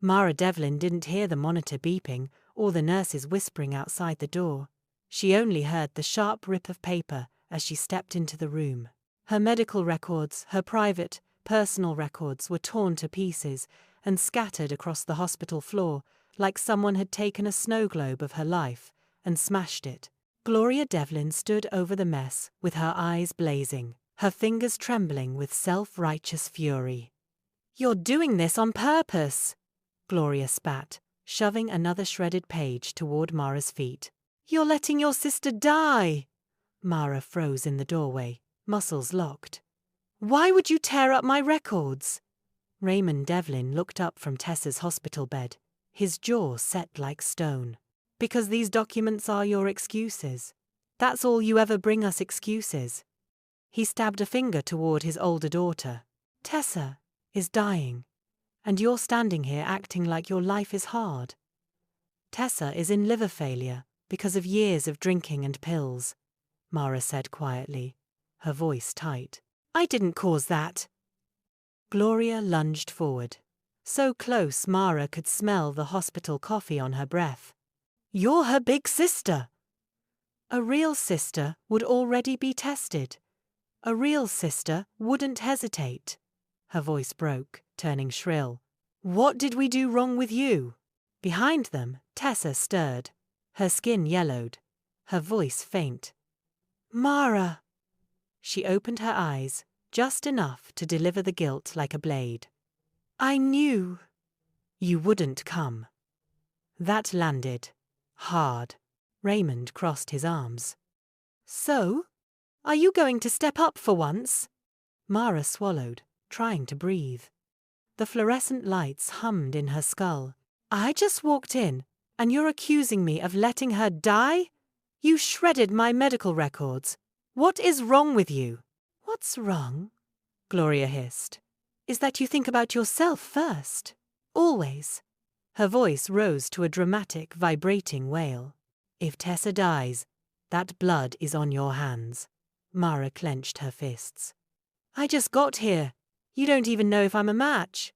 Mara Devlin didn't hear the monitor beeping or the nurses whispering outside the door. She only heard the sharp rip of paper as she stepped into the room. Her medical records, her private, personal records were torn to pieces and scattered across the hospital floor like someone had taken a snow globe of her life and smashed it. Gloria Devlin stood over the mess with her eyes blazing, her fingers trembling with self-righteous fury. "You're doing this on purpose," Gloria spat, shoving another shredded page toward Mara's feet. "You're letting your sister die!" Mara froze in the doorway, muscles locked. "Why would you tear up my records?" Raymond Devlin looked up from Tessa's hospital bed, his jaw set like stone. "Because these documents are your excuses. That's all you ever bring us, excuses." He stabbed a finger toward his older daughter. "Tessa is dying, and you're standing here acting like your life is hard." "Tessa is in liver failure because of years of drinking and pills," Mara said quietly, her voice tight. "I didn't cause that." Gloria lunged forward, so close Mara could smell the hospital coffee on her breath. "You're her big sister." "A real sister would already be tested. A real sister wouldn't hesitate." Her voice broke, turning shrill. "What did we do wrong with you?" Behind them, Tessa stirred, her skin yellowed, her voice faint. "Mara!" She opened her eyes, just enough to deliver the guilt like a blade. "I knew you wouldn't come." That landed hard. Raymond crossed his arms. "So? Are you going to step up for once?" Mara swallowed, trying to breathe. The fluorescent lights hummed in her skull. "I just walked in, and you're accusing me of letting her die? You shredded my medical records. What is wrong with you?" "What's wrong?" Gloria hissed. "Is that you think about yourself first. Always." Her voice rose to a dramatic, vibrating wail. "If Tessa dies, that blood is on your hands." Mara clenched her fists. "I just got here. You don't even know if I'm a match."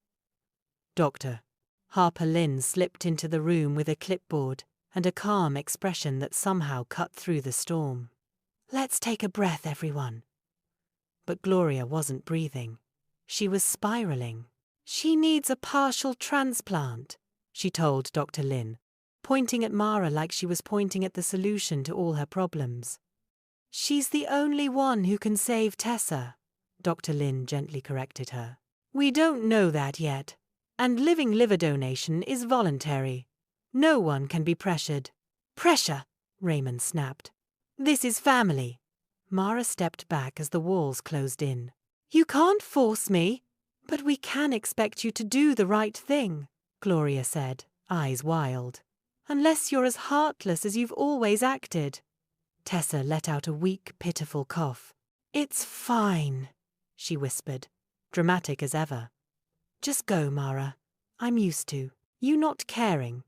"Doctor." Harper Lynn slipped into the room with a clipboard and a calm expression that somehow cut through the storm. "Let's take a breath, everyone." But Gloria wasn't breathing. She was spiraling. "She needs a partial transplant," she told Dr. Lynn, pointing at Mara like she was pointing at the solution to all her problems. "She's the only one who can save Tessa," Dr. Lynn gently corrected her. "We don't know that yet, and living liver donation is voluntary. No one can be pressured." "Pressure!" Raymond snapped. "This is family." Mara stepped back as the walls closed in. "You can't force me, but we can expect you to do the right thing," Gloria said, eyes wild. "Unless you're as heartless as you've always acted." Tessa let out a weak, pitiful cough. "It's fine," she whispered, dramatic as ever. "Just go, Mara. I'm used to you not caring."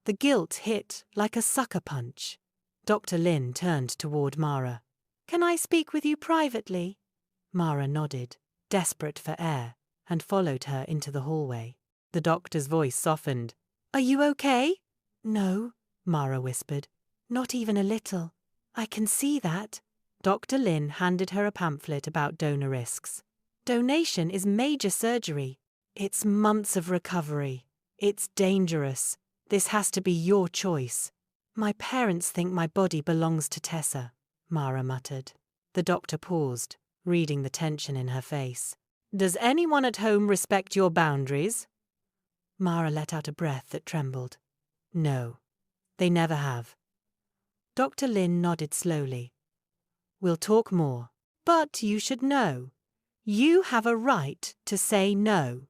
The guilt hit like a sucker punch. Dr. Lynn turned toward Mara. "Can I speak with you privately?" Mara nodded, desperate for air, and followed her into the hallway. The doctor's voice softened. "Are you okay?" "No," Mara whispered. "Not even a little. I can see that." Dr. Lynn handed her a pamphlet about donor risks. "Donation is major surgery. It's months of recovery. It's dangerous. This has to be your choice." "My parents think my body belongs to Tessa," Mara muttered. The doctor paused, reading the tension in her face. "Does anyone at home respect your boundaries?" Mara let out a breath that trembled. "No, they never have." Dr. Lynn nodded slowly. "We'll talk more. But you should know. You have a right to say no."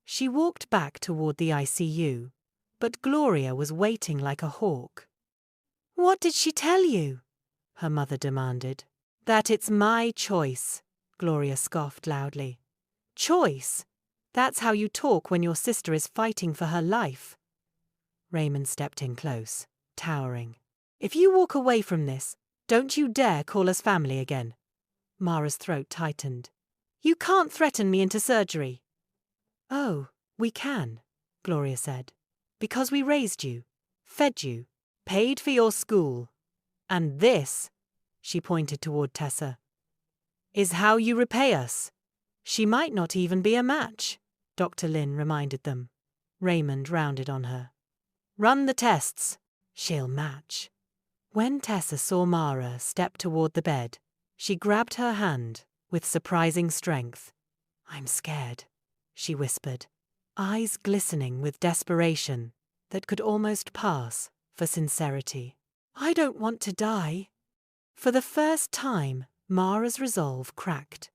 She walked back toward the ICU, but Gloria was waiting like a hawk. "What did she tell you?" her mother demanded. "That it's my choice," Gloria scoffed loudly. "Choice? That's how you talk when your sister is fighting for her life." Raymond stepped in close, towering. "If you walk away from this, don't you dare call us family again." Mara's throat tightened. "You can't threaten me into surgery." "Oh, we can," Gloria said. Because we raised you, fed you, paid for your school. And this, she pointed toward Tessa, is how you repay us. She might not even be a match, Dr. Lynn reminded them. Raymond rounded on her. Run the tests. She'll match. When Tessa saw Mara step toward the bed, she grabbed her hand with surprising strength. I'm scared, she whispered, eyes glistening with desperation that could almost pass for sincerity. I don't want to die. For the first time, Mara's resolve cracked.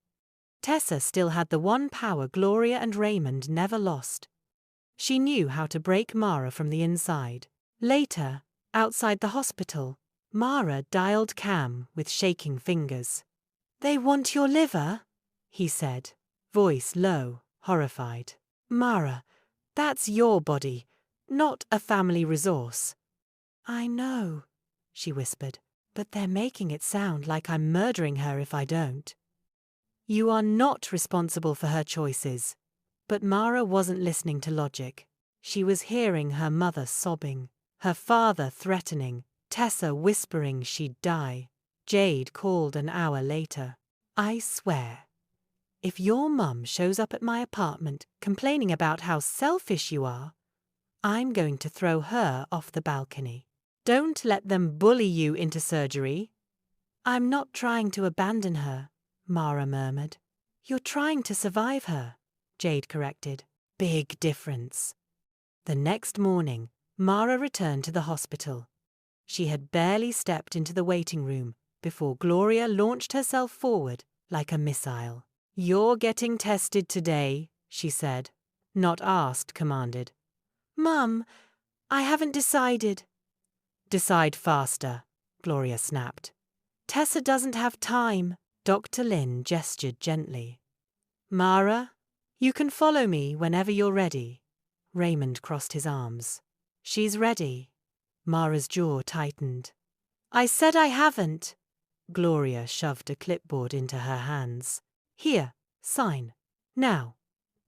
Tessa still had the one power Gloria and Raymond never lost. She knew how to break Mara from the inside. Later, outside the hospital, Mara dialed Cam with shaking fingers. They want your liver, he said, voice low, horrified. Mara, that's your body, not a family resource. I know, she whispered, but they're making it sound like I'm murdering her if I don't. You are not responsible for her choices. But Mara wasn't listening to logic. She was hearing her mother sobbing, her father threatening, Tessa whispering she'd die. Jade called an hour later. I swear, if your mum shows up at my apartment complaining about how selfish you are, I'm going to throw her off the balcony. Don't let them bully you into surgery. I'm not trying to abandon her, Mara murmured. You're trying to survive her, Jade corrected. Big difference. The next morning, Mara returned to the hospital. She had barely stepped into the waiting room before Gloria launched herself forward like a missile. You're getting tested today, she said. Not asked, commanded. Mum, I haven't decided. Decide faster, Gloria snapped. Tessa doesn't have time. Dr. Lynn gestured gently. Mara, you can follow me whenever you're ready. Raymond crossed his arms. She's ready. Mara's jaw tightened. I said I haven't. Gloria shoved a clipboard into her hands. Here, sign. Now.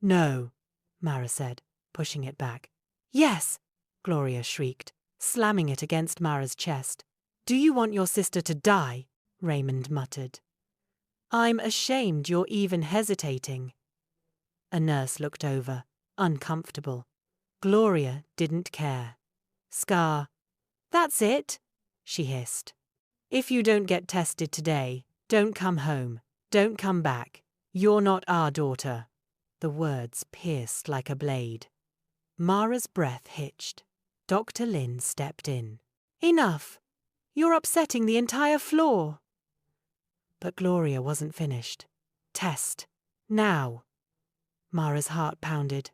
No, Mara said, pushing it back. Yes, Gloria shrieked, slamming it against Mara's chest. Do you want your sister to die? Raymond muttered. I'm ashamed you're even hesitating. A nurse looked over, uncomfortable. Gloria didn't care. Scar. That's it, she hissed. If you don't get tested today, don't come home. Don't come back. You're not our daughter. The words pierced like a blade. Mara's breath hitched. Dr. Lynn stepped in. Enough. You're upsetting the entire floor. But Gloria wasn't finished. Test. Now. Mara's heart pounded.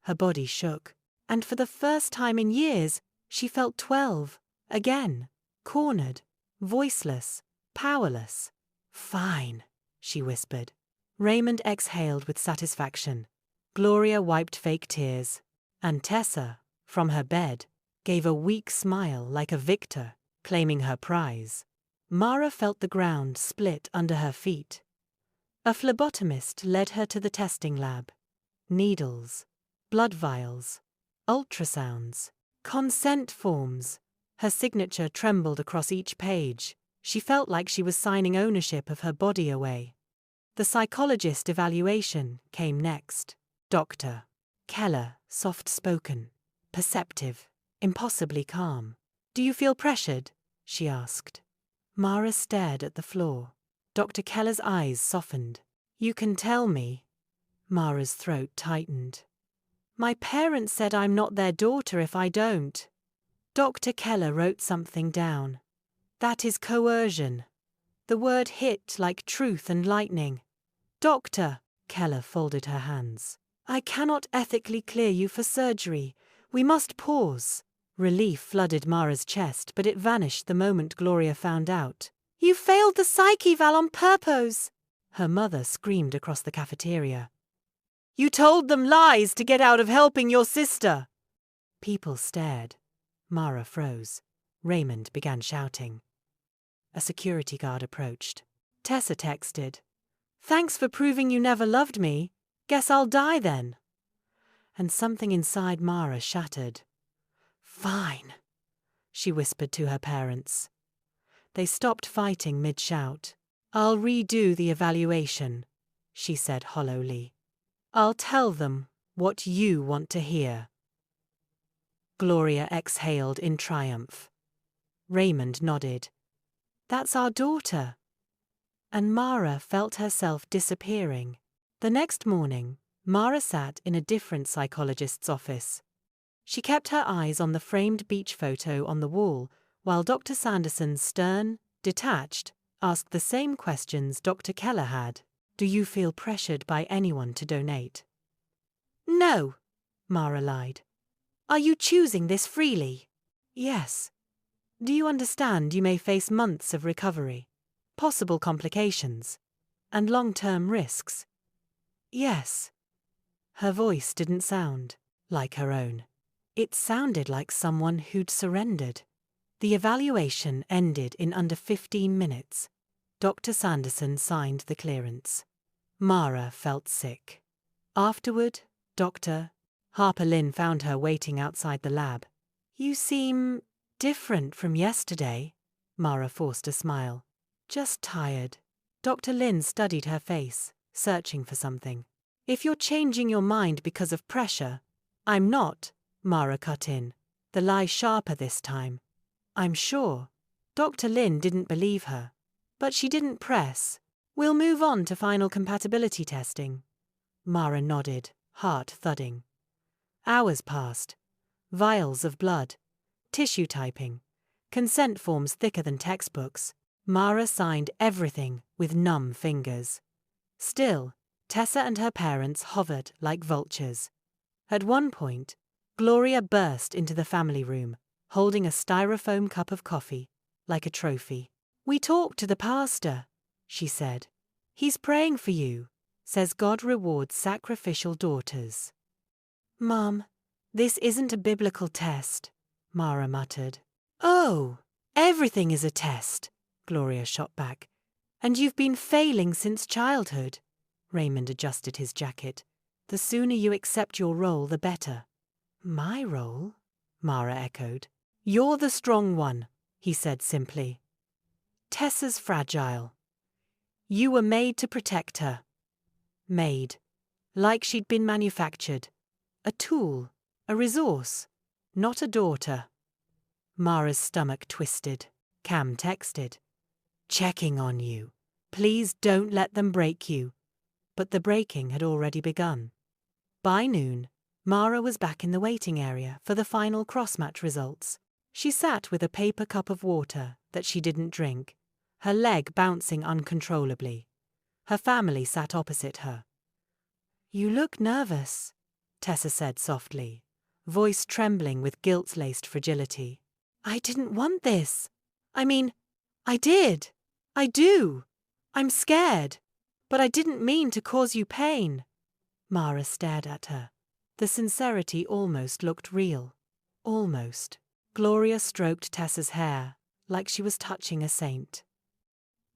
Her body shook. And for the first time in years, she felt 12. Again. Cornered. Voiceless. Powerless. Fine, she whispered. Raymond exhaled with satisfaction. Gloria wiped fake tears. And Tessa, from her bed, gave a weak smile like a victor, claiming her prize. Mara felt the ground split under her feet. A phlebotomist led her to the testing lab. Needles, blood vials, ultrasounds, consent forms. Her signature trembled across each page. She felt like she was signing ownership of her body away. The psychologist evaluation came next. Dr. Keller, soft-spoken, perceptive, impossibly calm. Do you feel pressured? She asked. Mara stared at the floor. Dr. Keller's eyes softened. You can tell me. Mara's throat tightened. My parents said I'm not their daughter if I don't. Dr. Keller wrote something down. That is coercion. The word hit like truth and lightning. Doctor, Keller folded her hands. I cannot ethically clear you for surgery. We must pause. Relief flooded Mara's chest, but it vanished the moment Gloria found out. You failed the psych eval on purpose! Her mother screamed across the cafeteria. You told them lies to get out of helping your sister! People stared. Mara froze. Raymond began shouting. A security guard approached. Tessa texted. Thanks for proving you never loved me. Guess I'll die then. and something inside Mara shattered. "Fine," she whispered to her parents. They stopped fighting mid-shout. "I'll redo the evaluation," she said hollowly. "I'll tell them what you want to hear." Gloria exhaled in triumph. Raymond nodded. "That's our daughter." And Mara felt herself disappearing. The next morning, Mara sat in a different psychologist's office. She kept her eyes on the framed beach photo on the wall, while Dr. Sanderson's stern, detached, asked the same questions Dr. Keller had. "Do you feel pressured by anyone to donate?" "No," Mara lied. "Are you choosing this freely?" "Yes." "Do you understand you may face months of recovery, possible complications, and long-term risks?" "Yes." Her voice didn't sound like her own. It sounded like someone who'd surrendered. The evaluation ended in under 15 minutes. Dr. Sanderson signed the clearance. Mara felt sick. Afterward, Dr. Harper Lynn found her waiting outside the lab. "You seem different from yesterday." Mara forced a smile. "Just tired." Dr. Lynn studied her face, searching for something. "If you're changing your mind because of pressure—" "I'm not," Mara cut in, the lie sharper this time. "I'm sure." Dr. Lynn didn't believe her, but she didn't press. "We'll move on to final compatibility testing." Mara nodded, heart thudding. Hours passed. Vials of blood, tissue typing, consent forms thicker than textbooks. Mara signed everything with numb fingers. Still, Tessa and her parents hovered like vultures. At one point, Gloria burst into the family room, holding a styrofoam cup of coffee, like a trophy. "We talked to the pastor," she said. "He's praying for you, says God rewards sacrificial daughters." "Mom, this isn't a biblical test," Mara muttered. "Oh, everything is a test," Gloria shot back. "And you've been failing since childhood." Raymond adjusted his jacket. "The sooner you accept your role, the better." "My role?" Mara echoed. "You're the strong one," he said simply. "Tessa's fragile. You were made to protect her. Made. Like she'd been manufactured. A tool, a resource, not a daughter." Mara's stomach twisted. Cam texted, "Checking on you. Please don't let them break you." But the breaking had already begun. By noon, Mara was back in the waiting area for the final cross-match results. She sat with a paper cup of water that she didn't drink, her leg bouncing uncontrollably. Her family sat opposite her. "You look nervous," Tessa said softly, voice trembling with guilt-laced fragility. "I didn't want this. I mean, I did. I do. I'm scared. But I didn't mean to cause you pain." Mara stared at her. The sincerity almost looked real. Almost. Gloria stroked Tessa's hair, like she was touching a saint.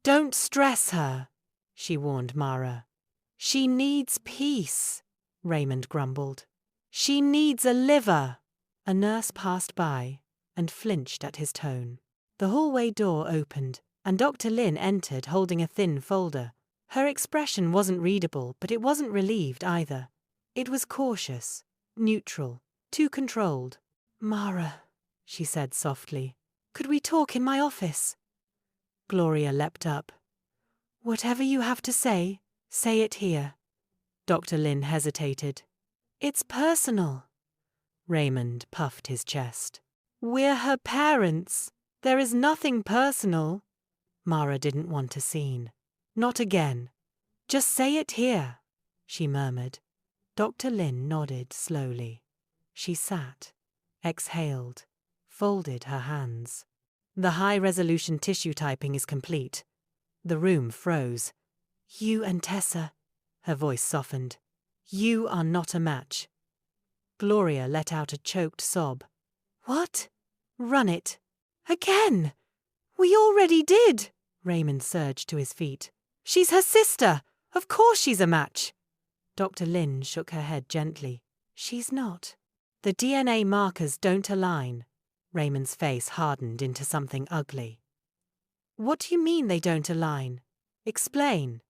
"Don't stress her," she warned Mara. "She needs peace," Raymond grumbled. "She needs a liver." A nurse passed by and flinched at his tone. The hallway door opened, and Dr. Lynn entered holding a thin folder. Her expression wasn't readable, but it wasn't relieved either. It was cautious, neutral, too controlled. "Mara," she said softly, "could we talk in my office?" Gloria leapt up. "Whatever you have to say it here." Dr. Lynn hesitated. "It's personal." Raymond puffed his chest. "We're her parents. There is nothing personal." Mara didn't want a scene. "Not again. Just say it here," she murmured. Dr. Lynn nodded slowly. She sat, exhaled, folded her hands. "The high-resolution tissue typing is complete." The room froze. "You and Tessa," her voice softened. "You are not a match." Gloria let out a choked sob. "What?" "Run it." "Again? We already did." Raymond surged to his feet. "She's her sister. Of course she's a match." Dr. Lynn shook her head gently. She's not. The DNA markers don't align. Raymond's face hardened into something ugly. What do you mean they don't align? Explain.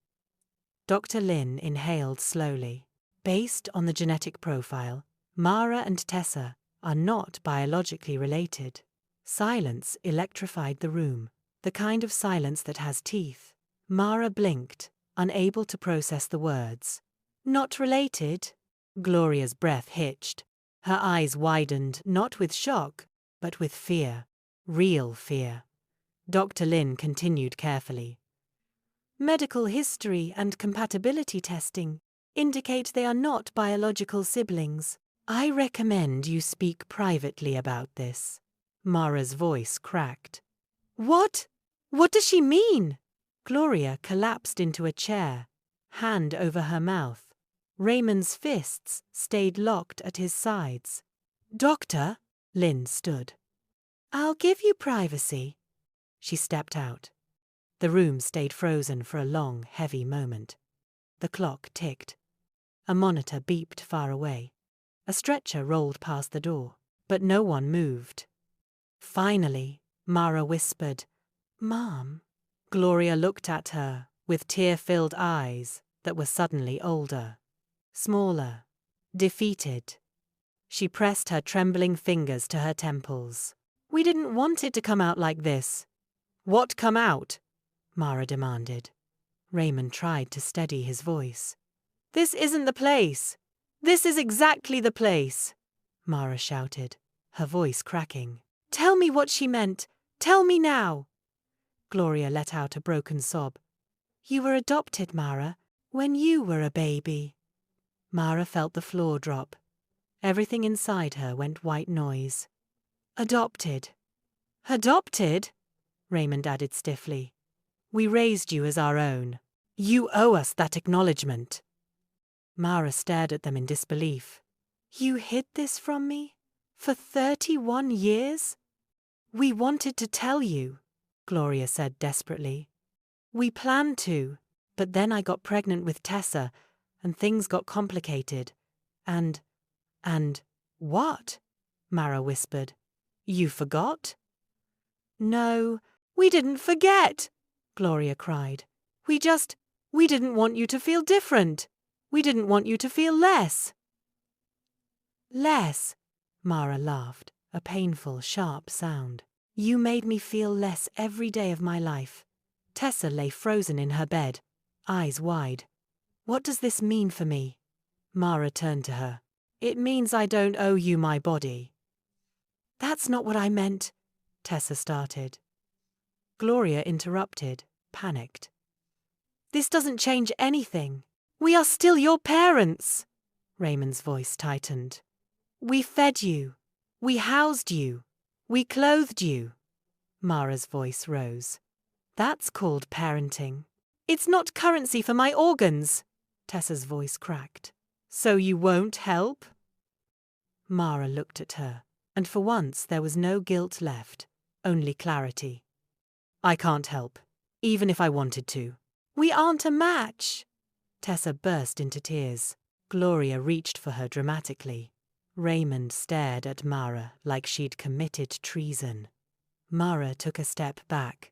Dr. Lin inhaled slowly. Based on the genetic profile, Mara and Tessa are not biologically related. Silence electrified the room, the kind of silence that has teeth. Mara blinked, unable to process the words. Not related? Gloria's breath hitched. Her eyes widened, not with shock, but with fear. Real fear. Dr. Lin continued carefully. Medical history and compatibility testing indicate they are not biological siblings. I recommend you speak privately about this. Mara's voice cracked. What? What does she mean? Gloria collapsed into a chair, hand over her mouth. Raymond's fists stayed locked at his sides. Doctor, Lynn stood. I'll give you privacy. She stepped out. The room stayed frozen for a long, heavy moment. The clock ticked. A monitor beeped far away. A stretcher rolled past the door, but no one moved. Finally, Mara whispered, Mom. Gloria looked at her with tear-filled eyes that were suddenly older, smaller, defeated. She pressed her trembling fingers to her temples. We didn't want it to come out like this. What come out? Mara demanded. Raymond tried to steady his voice. This isn't the place. This is exactly the place, Mara shouted, her voice cracking. Tell me what she meant. Tell me now. Gloria let out a broken sob. You were adopted, Mara, when you were a baby. Mara felt the floor drop. Everything inside her went white noise. Adopted. Adopted? Raymond added stiffly. We raised you as our own. You owe us that acknowledgement. Mara stared at them in disbelief. You hid this from me? For 31 years? We wanted to tell you, Gloria said desperately. We planned to, but then I got pregnant with Tessa, and things got complicated. And what? Mara whispered. You forgot? No, we didn't forget, Gloria cried. We didn't want you to feel different. We didn't want you to feel less. Less, Mara laughed, a painful, sharp sound. You made me feel less every day of my life. Tessa lay frozen in her bed, eyes wide. What does this mean for me? Mara turned to her. It means I don't owe you my body. That's not what I meant, Tessa started. Gloria interrupted, panicked. This doesn't change anything. We are still your parents. Raymond's voice tightened. We fed you. We housed you. We clothed you. Mara's voice rose. That's called parenting. It's not currency for my organs. Tessa's voice cracked. So you won't help? Mara looked at her, and for once there was no guilt left, only clarity. I can't help, even if I wanted to. We aren't a match. Tessa burst into tears. Gloria reached for her dramatically. Raymond stared at Mara like she'd committed treason. Mara took a step back.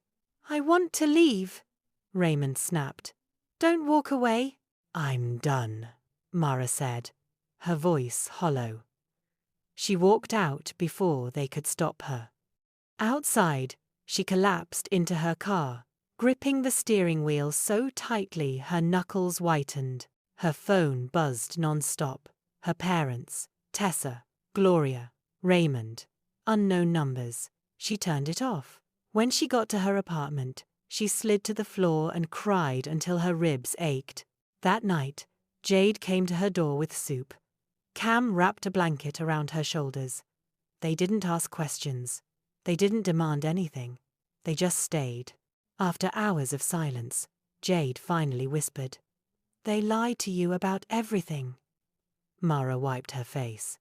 I want to leave, Raymond snapped. Don't walk away. I'm done, Mara said, her voice hollow. She walked out before they could stop her. Outside, she collapsed into her car, gripping the steering wheel so tightly her knuckles whitened. Her phone buzzed non-stop. Her parents, Tessa, Gloria, Raymond, unknown numbers. She turned it off. When she got to her apartment, she slid to the floor and cried until her ribs ached. That night, Jade came to her door with soup. Cam wrapped a blanket around her shoulders. They didn't ask questions. They didn't demand anything. They just stayed. After hours of silence, Jade finally whispered, They lied to you about everything. Mara wiped her face.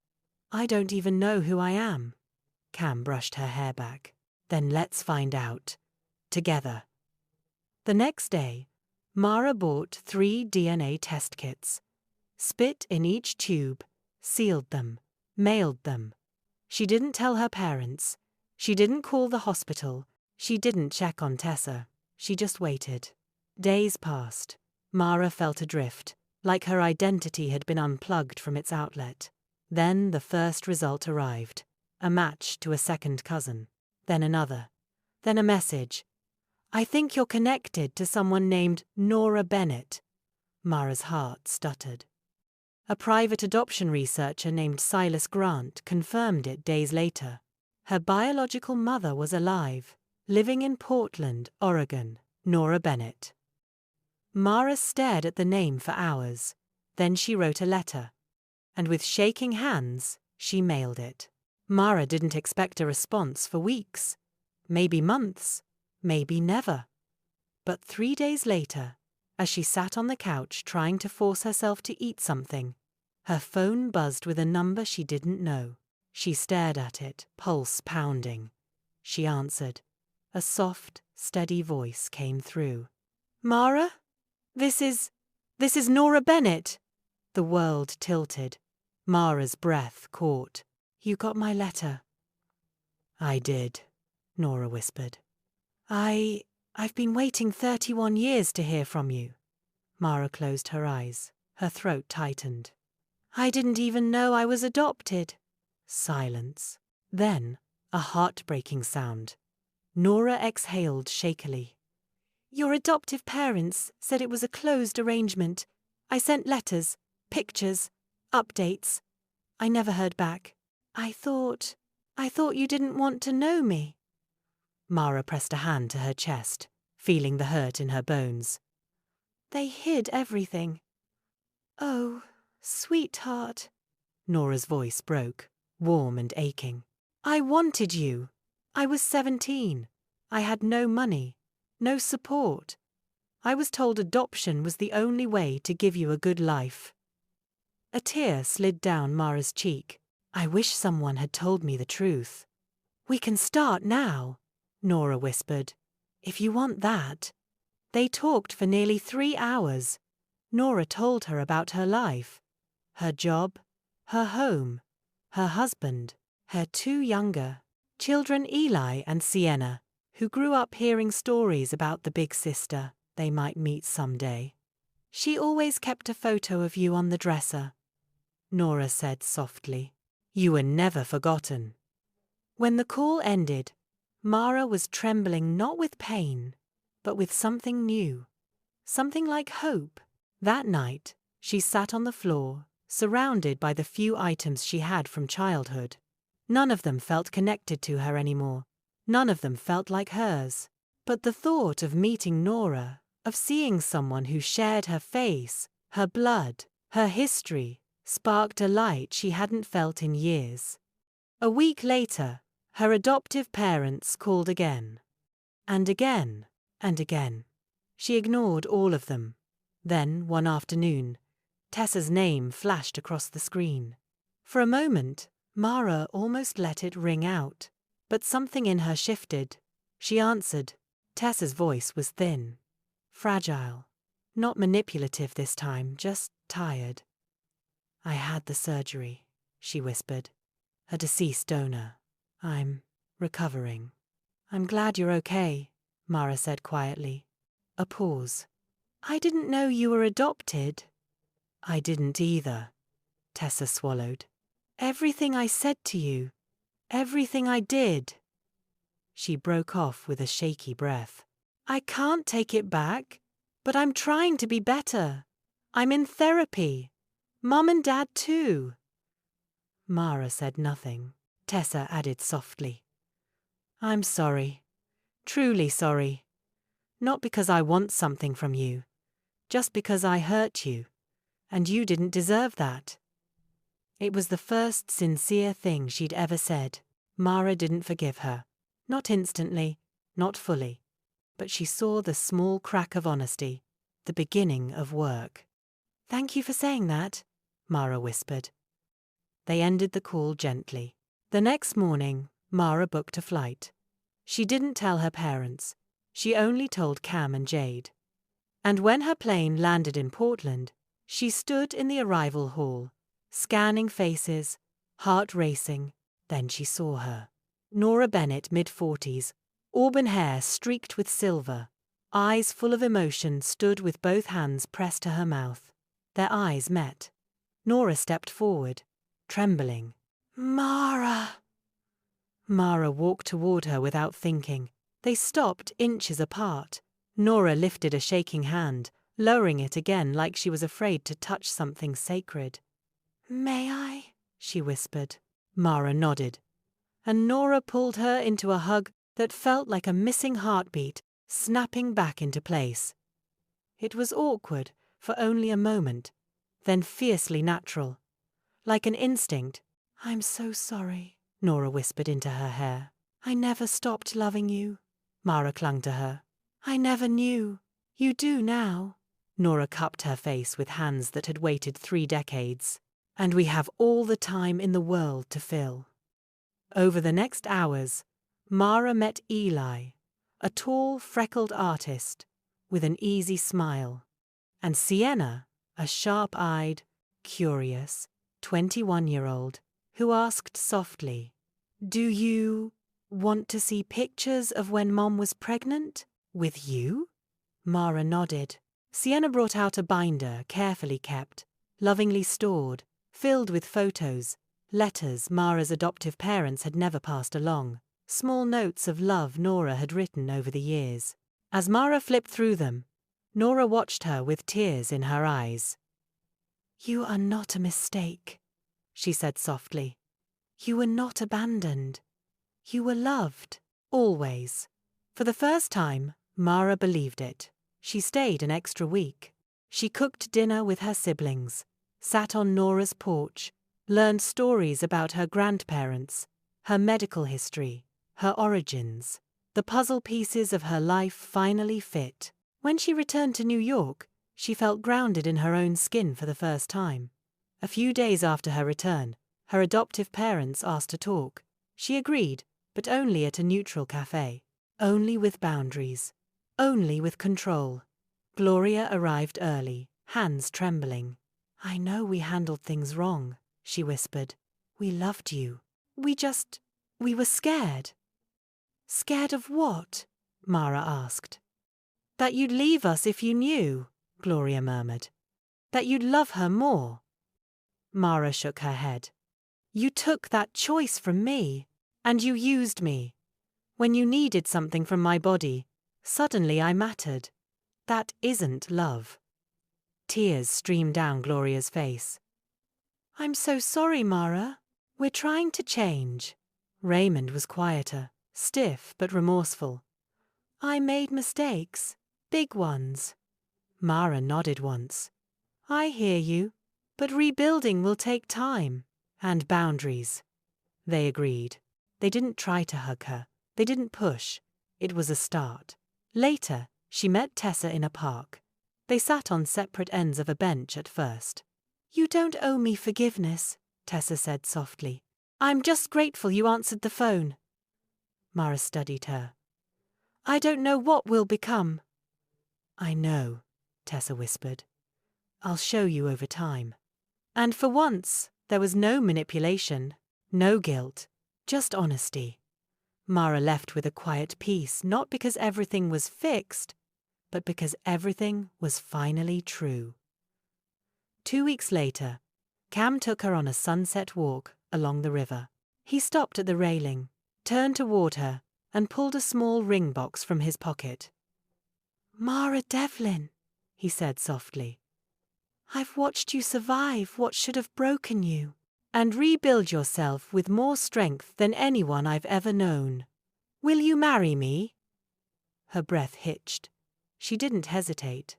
I don't even know who I am. Cam brushed her hair back. Then let's find out. Together. The next day, Mara bought 3 DNA test kits. Spit in each tube, sealed them, mailed them. She didn't tell her parents. She didn't call the hospital. She didn't check on Tessa. She just waited. Days passed. Mara felt adrift, like her identity had been unplugged from its outlet. Then the first result arrived. A match to a second cousin. Then another. Then a message. "I think you're connected to someone named Nora Bennett." Mara's heart stuttered. A private adoption researcher named Silas Grant confirmed it days later. Her biological mother was alive, living in Portland, Oregon, Nora Bennett. Mara stared at the name for hours. Then she wrote a letter. And with shaking hands, she mailed it. Mara didn't expect a response for weeks, maybe months, maybe never. But 3 days later, as she sat on the couch trying to force herself to eat something, her phone buzzed with a number she didn't know. She stared at it, pulse pounding. She answered. A soft, steady voice came through. "Mara? This is Nora Bennett." The world tilted. Mara's breath caught. "You got my letter?" "I did," Nora whispered. I've been waiting 31 years to hear from you." Mara closed her eyes. Her throat tightened. "I didn't even know I was adopted." Silence. Then, a heartbreaking sound. Nora exhaled shakily. "Your adoptive parents said it was a closed arrangement. I sent letters, pictures, updates. I never heard back. I thought you didn't want to know me." Mara pressed a hand to her chest, feeling the hurt in her bones. "They hid everything." "Oh, sweetheart." Nora's voice broke, warm and aching. "I wanted you. I was 17. I had no money, no support. I was told adoption was the only way to give you a good life." A tear slid down Mara's cheek. "I wish someone had told me the truth." "We can start now," Nora whispered. "If you want that." They talked for nearly 3 hours. Nora told her about her life, her job, her home, her husband, her 2 younger children, Eli and Sienna, who grew up hearing stories about the big sister they might meet someday. "She always kept a photo of you on the dresser," Nora said softly. "You were never forgotten." When the call ended, Mara was trembling not with pain, but with something new, something like hope. That night, she sat on the floor, surrounded by the few items she had from childhood. None of them felt connected to her anymore. None of them felt like hers. But the thought of meeting Nora, of seeing someone who shared her face, her blood, her history, sparked a light she hadn't felt in years. A week later, her adoptive parents called again. And again, and again. She ignored all of them. Then, one afternoon, Tessa's name flashed across the screen. For a moment, Mara almost let it ring out. But something in her shifted. She answered. Tessa's voice was thin, fragile, not manipulative this time, just tired. "I had the surgery," she whispered. "A deceased donor. I'm recovering." "I'm glad you're okay," Mara said quietly. A pause. "I didn't know you were adopted." "I didn't either," Tessa swallowed. "Everything I said to you, everything I did." She broke off with a shaky breath. "I can't take it back, but I'm trying to be better. I'm in therapy. Mum and Dad too." Mara said nothing. Tessa added softly. "I'm sorry. Truly sorry. Not because I want something from you, just because I hurt you, and you didn't deserve that." It was the first sincere thing she'd ever said. Mara didn't forgive her. Not instantly, not fully. But she saw the small crack of honesty, the beginning of work. "Thank you for saying that," Mara whispered. They ended the call gently. The next morning, Mara booked a flight. She didn't tell her parents. She only told Cam and Jade. And when her plane landed in Portland, she stood in the arrival hall, scanning faces, heart racing. Then she saw her. Nora Bennett, mid-40s, auburn hair streaked with silver, eyes full of emotion, stood with both hands pressed to her mouth. Their eyes met. Nora stepped forward, trembling. "Mara!" Mara walked toward her without thinking. They stopped inches apart. Nora lifted a shaking hand, lowering it again like she was afraid to touch something sacred. "May I?" she whispered. Mara nodded, and Nora pulled her into a hug that felt like a missing heartbeat snapping back into place. It was awkward for only a moment, then fiercely natural. Like an instinct. "I'm so sorry," Nora whispered into her hair. "I never stopped loving you." Mara clung to her. "I never knew. You do now." Nora cupped her face with hands that had waited 3 decades. "And we have all the time in the world to fill." Over the next hours, Mara met Eli, a tall, freckled artist with an easy smile, and Sienna, a sharp-eyed, curious, 21-year-old, who asked softly, "Do you want to see pictures of when Mom was pregnant? With you?" Mara nodded. Sienna brought out a binder, carefully kept, lovingly stored, filled with photos, letters Mara's adoptive parents had never passed along, small notes of love Nora had written over the years. As Mara flipped through them, Nora watched her with tears in her eyes. "You are not a mistake," she said softly. "You were not abandoned. You were loved, always." For the first time, Mara believed it. She stayed an extra week. She cooked dinner with her siblings, sat on Nora's porch, learned stories about her grandparents, her medical history, her origins. The puzzle pieces of her life finally fit. When she returned to New York, she felt grounded in her own skin for the first time. A few days after her return, her adoptive parents asked to talk. She agreed, but only at a neutral cafe. Only with boundaries. Only with control. Gloria arrived early, hands trembling. "I know we handled things wrong," she whispered. "We loved you. We were scared." "Scared of what?" Mara asked. "That you'd leave us if you knew," Gloria murmured. "That you'd love her more." Mara shook her head. "You took that choice from me, and you used me. When you needed something from my body, suddenly I mattered. That isn't love." Tears streamed down Gloria's face. "I'm so sorry, Mara. We're trying to change." Raymond was quieter, stiff but remorseful. "I made mistakes, big ones." Mara nodded once. "I hear you, but rebuilding will take time. And boundaries." They agreed. They didn't try to hug her. They didn't push. It was a start. Later, she met Tessa in a park. They sat on separate ends of a bench at first. "You don't owe me forgiveness," Tessa said softly. "I'm just grateful you answered the phone." Mara studied her. "I don't know what we'll become." "I know," Tessa whispered. "I'll show you over time." And for once, there was no manipulation, no guilt, just honesty. Mara left with a quiet peace, not because everything was fixed, but because everything was finally true. 2 weeks later, Cam took her on a sunset walk along the river. He stopped at the railing, turned toward her, and pulled a small ring box from his pocket. "Mara Devlin," he said softly. "I've watched you survive what should have broken you, and rebuild yourself with more strength than anyone I've ever known. Will you marry me?" Her breath hitched. She didn't hesitate.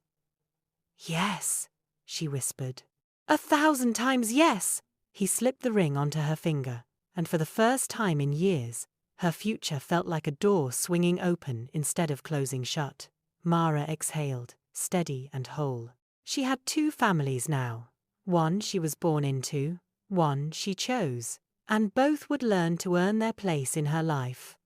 "Yes," she whispered. 1,000 times yes! He slipped the ring onto her finger, and for the first time in years, her future felt like a door swinging open instead of closing shut. Mara exhaled, steady and whole. She had 2 families now. One she was born into, one she chose, and both would learn to earn their place in her life.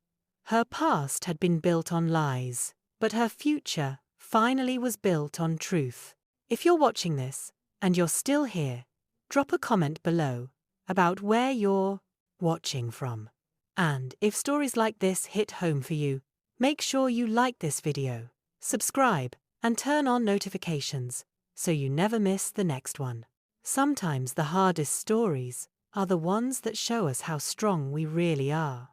Her past had been built on lies, but her future finally was built on truth. If you're watching this, and you're still here, Drop a comment below about where you're watching from. And if stories like this hit home for you, make sure you like this video, subscribe, and turn on notifications so you never miss the next one. Sometimes the hardest stories are the ones that show us how strong we really are.